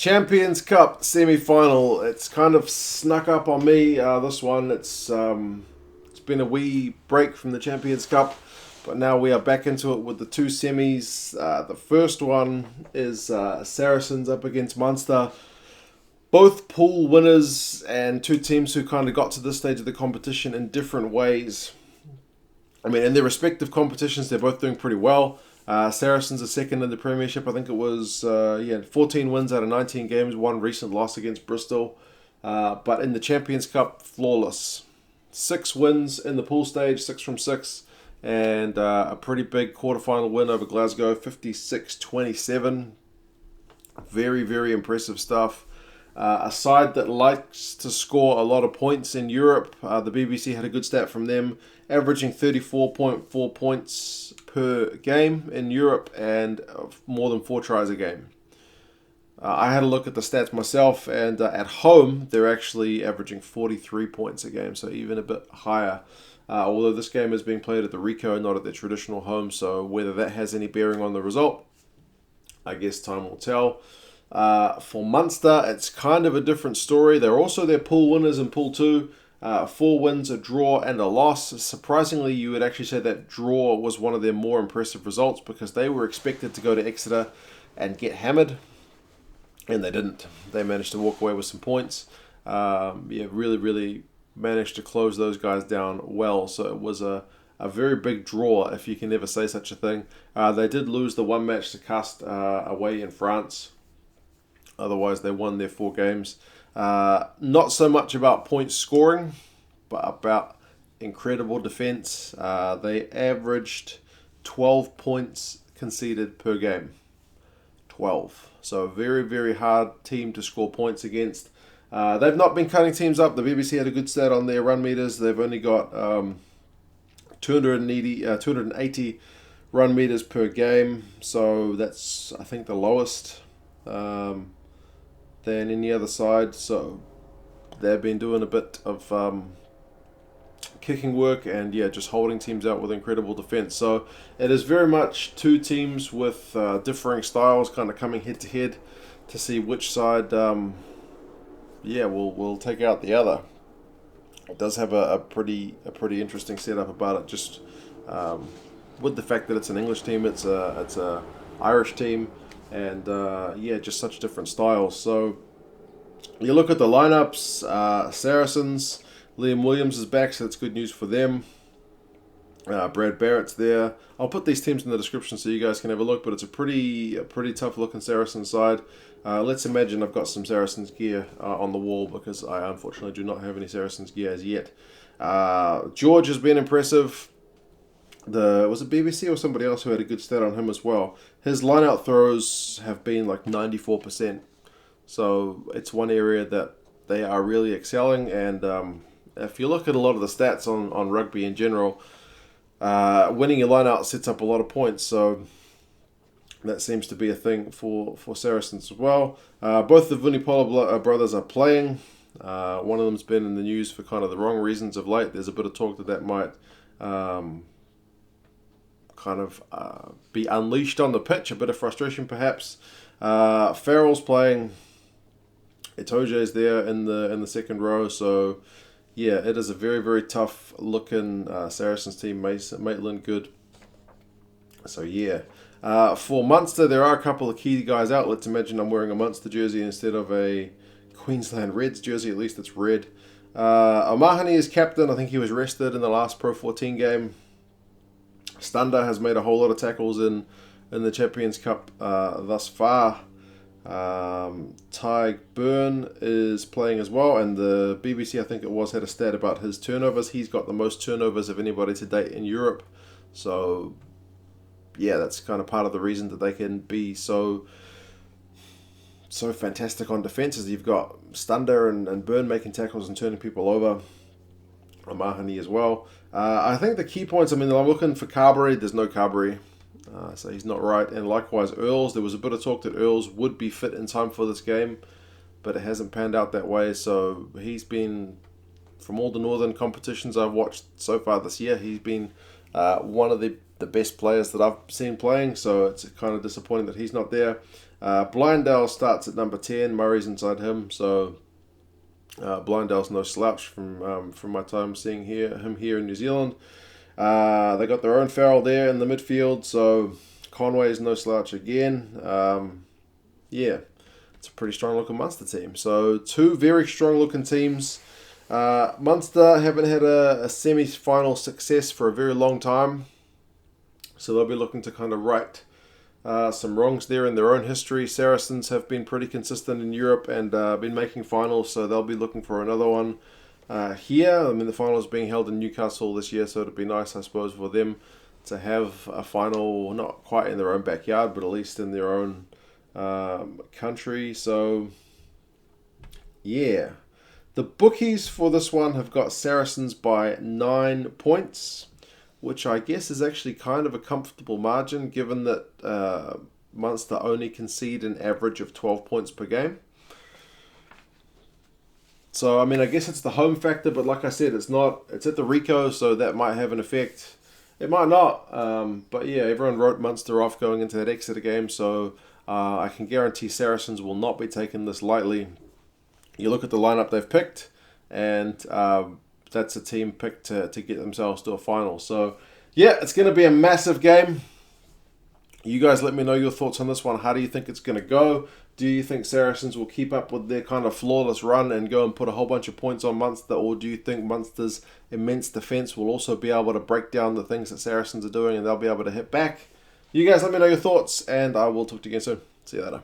Champions Cup semi-final. It's kind of snuck up on me. This one, it's been a wee break from the Champions Cup, but now we are back into it with the two semis. The first one is Saracens up against Munster. Both pool winners and two teams who kind of got to this stage of the competition in different ways. I mean, in their respective competitions, they're both doing pretty well. Saracens are second in the Premiership. I think it was 14 wins out of 19 games, one recent loss against Bristol. But in the Champions Cup, flawless. 6 wins in the pool stage, 6 from 6. And a pretty big quarterfinal win over Glasgow, 56-27. Very, very impressive stuff. A side that likes to score a lot of points in Europe. The BBC had a good stat from them, averaging 34.4 points per game in Europe and more than 4 tries a game. I had a look at the stats myself, and at home they're actually averaging 43 points a game, so even a bit higher. Although this game is being played at the Ricoh, not at their traditional home, so whether that has any bearing on the result, I guess time will tell. For Munster, it's kind of a different story. They're also their pool winners in Pool 2. 4 wins, a draw, and a loss. Surprisingly, you would actually say that draw was one of their more impressive results because they were expected to go to Exeter and get hammered, and they didn't. They managed to walk away with some points. Really, really managed to close those guys down well. So it was a very big draw, if you can ever say such a thing. They did lose the one match to Cast away in France. Otherwise, they won their 4 games. Not so much about points scoring, but about incredible defence. They averaged 12 points conceded per game. 12. So a very, very hard team to score points against. They've not been cutting teams up. The BBC had a good stat on their run meters. They've only got 280 run meters per game. So that's, I think, the lowest than any other side. So they've been doing a bit of kicking work and just holding teams out with incredible defence. So it is very much two teams with differing styles kind of coming head to head to see which side will take out the other. It does have a pretty interesting setup about it, just with the fact that it's an English team, it's a Irish team, and just such different styles. So you look at the lineups. Saracens, Liam Williams is back, so that's good news for them. Brad Barritt's there. I'll put these teams in the description so you guys can have a look, but it's a pretty tough looking Saracens side. Let's imagine I've got some Saracens gear on the wall because I unfortunately do not have any Saracens gear as yet. George has been impressive. Was it BBC or somebody else who had a good stat on him as well? His line-out throws have been like 94%. So it's one area that they are really excelling. And if you look at a lot of the stats on rugby in general, winning your line-out sets up a lot of points. So that seems to be a thing for Saracens as well. Both the Vunipola brothers are playing. One of them's been in the news for kind of the wrong reasons of late. There's a bit of talk that might be unleashed on the pitch, a bit of frustration perhaps. Farrell's playing. Itoje is there in the second row, so it is a very, very tough looking Saracens team. Maitland, Goode. So for Munster, there are a couple of key guys out. Let's imagine I'm wearing a Munster jersey instead of a Queensland Reds jersey. At least it's red. O'Mahony is captain. I think he was rested in the last Pro 14 game. Stander has made a whole lot of tackles in the Champions Cup thus far. Ty Beirne is playing as well, and the BBC, I think it was, had a stat about his turnovers. He's got the most turnovers of anybody to date in Europe. So that's kind of part of the reason that they can be so fantastic on defence, is you've got Stander and Beirne making tackles and turning people over. O'Mahony as well. I think the key points, I'm looking for Carberry. There's no Carberry, so he's not right. And likewise, Earls. There was a bit of talk that Earls would be fit in time for this game, but it hasn't panned out that way. So he's been, from all the northern competitions I've watched so far this year, he's been one of the the best players that I've seen playing, so it's kind of disappointing that he's not there. Bleyendaal starts at number 10. Murray's inside him, so Bleyendaal no slouch from my time seeing him here in New Zealand. They got their own Farrell there in the midfield, so Conway is no slouch again. Yeah, it's a pretty strong looking Munster team. So 2 very strong looking teams. Munster haven't had a semi-final success for a very long time, so they'll be looking to kind of right some wrongs there in their own history. Saracens have been pretty consistent in Europe and been making finals, so they'll be looking for another one here. I mean, the final is being held in Newcastle this year, so it'd be nice, I suppose, for them to have a final, not quite in their own backyard, but at least in their own country. So, yeah. The bookies for this one have got Saracens by 9 points, which I guess is actually kind of a comfortable margin, given that Munster only concede an average of 12 points per game. So, I mean, I guess it's the home factor, but like I said, it's at the Rico, so that might have an effect. It might not, but yeah, everyone wrote Munster off going into that Exeter game, so I can guarantee Saracens will not be taking this lightly. You look at the lineup they've picked, and that's a team picked to get themselves to a final. So, yeah, it's going to be a massive game. You guys let me know your thoughts on this one. How do you think it's going to go? Do you think Saracens will keep up with their kind of flawless run and go and put a whole bunch of points on Munster? Or do you think Munster's immense defence will also be able to break down the things that Saracens are doing and they'll be able to hit back? You guys let me know your thoughts, and I will talk to you again soon. See you later.